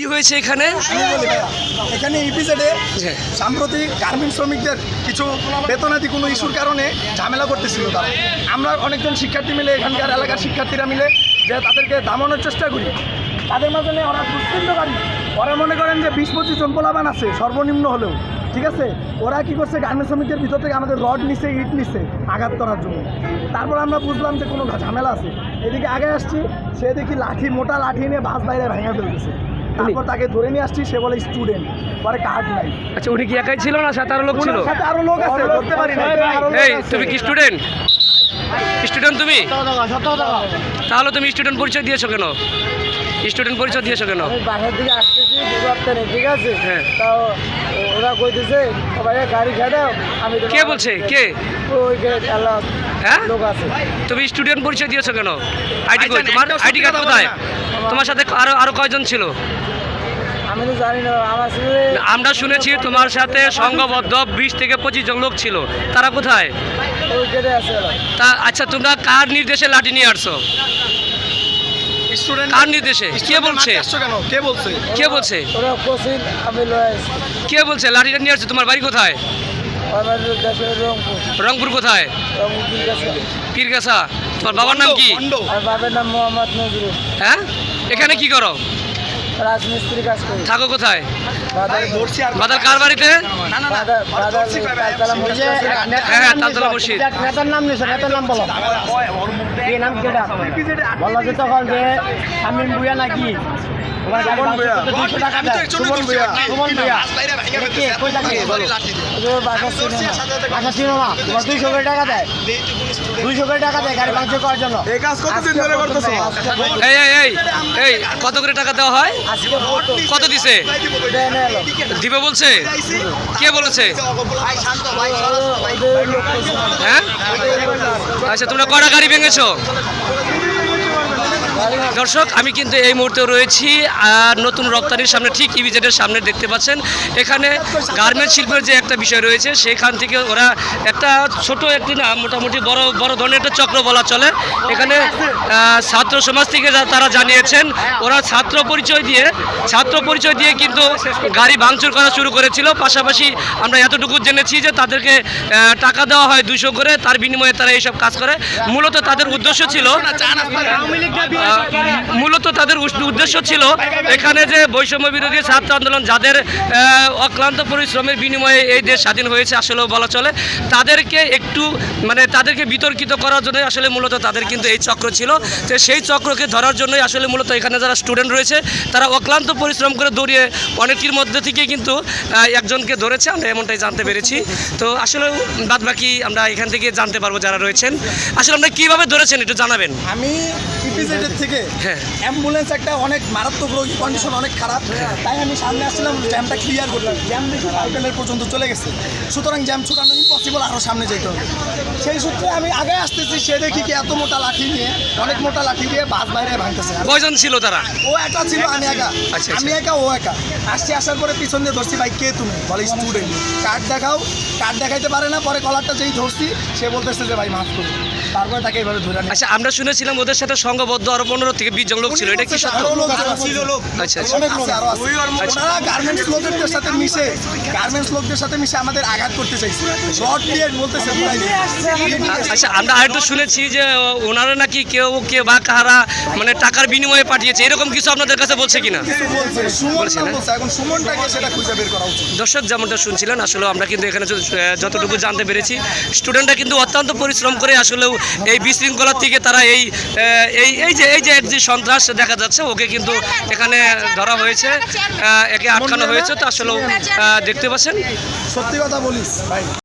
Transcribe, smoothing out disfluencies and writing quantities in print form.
কি হয়েছে এখানে? আমি বলি ভাইয়া, এখানে ইপিজেডে সাম্প্রতিক গার্মেন্টস শ্রমিকদের কিছু বেতনাদি কোনো ইস্যুর কারণে ঝামেলা করতেছিল তারা। আমরা অনেকজন শিক্ষার্থী মিলে, এখানকার এলাকার শিক্ষার্থীরা মিলে যে তাদেরকে দামানোর চেষ্টা করি, তাদের মাঝে ওরা দুষ্কৃতকারী, ওরা মনে করেন যে 20-25 জন পোলাপান আছে সর্বনিম্ন হলেও, ঠিক আছে। ওরা কি করছে, গার্মেন্টস শ্রমিকদের ভিতর থেকে আমাদের রড নিছে, ইট নিছে আঘাত করার জন্য। তারপর আমরা বুঝলাম যে কোনো ঝামেলা আছে, এদিকে আগে আসছি, সে দেখি লাঠি, মোটা লাঠি নিয়ে বাস বাইরে ভেঙে ফেলতেছে। তারপর তাকে ধরে নিয়ে আসছি, সে বলে স্টুডেন্ট, পরে কার্ড নাই। আচ্ছা, উনি কি একাই ছিল না সাথে আরো লোক ছিল? সাথে আরো লোক আছে, ধরতে পারি না। এই তুমি কি স্টুডেন্ট? স্টুডেন্ট তুমি? তাহলে তুমি স্টুডেন্ট পরিচয় দিয়েছো কেন? স্টুডেন্ট পরিচয় দিয়েছো কেন? আমি বাসার দিকে আসতেছি দুপুরে, ঠিক আছে। হ্যাঁ। তাও ওরা কইতেছে সবাই গাড়ি খেয়ে আমি কে বলছে? কে? ওই যে হ্যাঁ, লোক আছে। তুমি স্টুডেন্ট পরিচয় দিয়েছো কেন? আইডি কই তোমার? আইডি কার্ড কোথায়? তোমার সাথে আরো কয়জন ছিল? আমি তো জানি না, আমার ছেলে আমরা শুনেছি তোমার সাথে সংঘবদ্ধ 20 থেকে 25 জন লোক ছিল, তারা কোথায়? ওই গেটে আছে ওরা। তা আচ্ছা, তোমরা কার নির্দেশে লাঠি নিয়ে আসছো? স্টুডেন্ট কার নির্দেশে? কে বলছে? কেন? কে বলছে? কে বলছে? ওরা কোচিং আমি লয়ে আসছি। কে বলছে লাঠিটা নিয়ে আসছো? তোমার বাড়ি কোথায়? আমার দেশের রংপুর। রংপুর কোথায়? রংপুর ঠিক আছে। পীরগাছা। তোমার বাবার নাম কি? আর বাবার নাম মোহাম্মদ নজরুল। হ্যাঁ, এখানে কি করো? রাজমিস্ত্রি কাজ করি। থাকো কোথায়? বাদাল কার বাড়িতে? হ্যাঁ হ্যাঁ, তালতলা মসজিদ। নেতার নাম নিয়েছে, নেতার নাম বলো। এই নাম কেটা বলা যে তখন যে শামীম ভুঁইয়া নাকি ওখানে গাড়ি ভাঙচুর করতে 200 টাকা দেয়। সুমন ভুঁইয়া কে? কই থাকে বলো। বাসা ছিল না, তোমার 200 করে টাকা দেয়, 200 করে টাকা দেয় গাড়ি ভাঙচুর করার জন্য। এই কাজ কতদিন ধরে করতেছো? এই এই এই এই কত করে টাকা দেওয়া হয়? আজকে বলতো কত দিছে? দেয় না এলো। দিবে বলছে? কে বলেছে? ওদের লোক কইছে না। হ্যাঁ, আচ্ছা, তোমরা কটা গাড়ি ভেঙেছো? দর্শক, আমি কিন্তু এই মুহূর্তে রয়েছি আর নতুন রপ্তানির সামনে, ঠিক ইভিজেডের সামনে দেখতে পাচ্ছেন। এখানে গার্মেন্টস শিল্পের যে একটা বিষয় রয়েছে, সেখান থেকে ওরা একটা ছোট একটি না মোটামুটি বড় বড় ধরনের একটা চক্র বলা চলে। এখানে ছাত্র সমাজ থেকে তারা জানিয়েছেন ওরা ছাত্র পরিচয় দিয়ে কিন্তু গাড়ি ভাঙচুর করা শুরু করেছিল। পাশাপাশি আমরা এতটুকু জেনেছি যে তাদেরকে টাকা দেওয়া হয় 200 করে, তার বিনিময়ে তারা এইসব কাজ করে। মূলত তাদের উদ্দেশ্য ছিল এখানে যে বৈষম্য বিরোধী ছাত্র আন্দোলন, যাদের অক্লান্ত পরিশ্রমের বিনিময়ে এই দেশ স্বাধীন হয়েছে আসলেও বলা চলে, তাদেরকে একটু তাদেরকে বিতর্কিত করার জন্য আসলে মূলত তাদের কিন্তু এই চক্র ছিল। তো সেই চক্রকে ধরার জন্যই আসলে মূলত এখানে যারা স্টুডেন্ট রয়েছে তারা অক্লান্ত পরিশ্রম করে দৌড়িয়ে অনেকের মধ্যে থেকে কিন্তু একজনকে ধরেছে, আমরা এমনটাই জানতে পেরেছি। তো আসলে বাদ বাকি আমরা এখান থেকে জানতে পারবো যারা রয়েছেন। আসলে আমরা কীভাবে ধরেছেন একটু জানাবেন। আমি ইপিজেডের থেকে অ্যাম্বুলেন্স একটা অনেক মারাত্মক রোগী, কন্ডিশন অনেক খারাপ, তাই আমি সামনে আসছিলাম জ্যামটা ক্লিয়ার করলাম। জ্যাম দেখি সাইকেলের পর্যন্ত চলে গেছে, সুতরাং জ্যাম ছুটানো ইম্পসিবল, আরও সামনে যেতে হবে। সেই সূত্রে আমি আগে আসতেছি, সে দেখি কি এত মোটা লাঠি নিয়ে, অনেক মোটা লাঠি দিয়ে বাস বাইরে ভাঙতেছে। কয়জন ছিল তারা? ও একা ছিল, আমি একা। আমি একা, ও একা। আসার পরে পিছন দিয়ে ধরছি, ভাই কে তুমি? বলে স্টুডেন্ট। কার্ড দেখাও, কার্ড দেখাইতে পারে না। পরে কলারটা যেই ধরছি, সে বলতেছে যে ভাই মাফ করুন। তারপরে তাকে এইভাবে ধরে নিয়ে। আচ্ছা, আমরা শুনেছিলাম ওদের সাথে সংঘবদ্ধ আরো 15 থেকে 20 জন লোক ছিল, এটা কি সত্য? আচ্ছা আচ্ছা, ওনারা গার্মেন্টস লোকদের সাথে মিশে আমাদের আঘাত করতে চাইছে, রড দিয়ে বলতেছে। আচ্ছা, আমরা আরেকটু শুনেছি যে ওনারা নাকি কেউ বা কাহারা টাকার বিনিময়ে পাঠিয়েছে, এরকম কিছু আপনাদের কাছে বলছে কিনা? দর্শক, যেমনটা শুনছিলেন, আসলে আমরা কিন্তু এখানে যতটুকু জানতে পেরেছি, স্টুডেন্টরা কিন্তু অত্যন্ত পরিশ্রম করে আসলেও এই বিশৃঙ্খলার থেকে তারা এই যে সন্ত্রাস দেখা যাচ্ছে, ওকে কিন্তু এখানে ধরা হয়েছে, একে আটকানো হয়েছে। তো আসলেও দেখতে পাচ্ছেন, সত্যি কথা বলিস ভাই।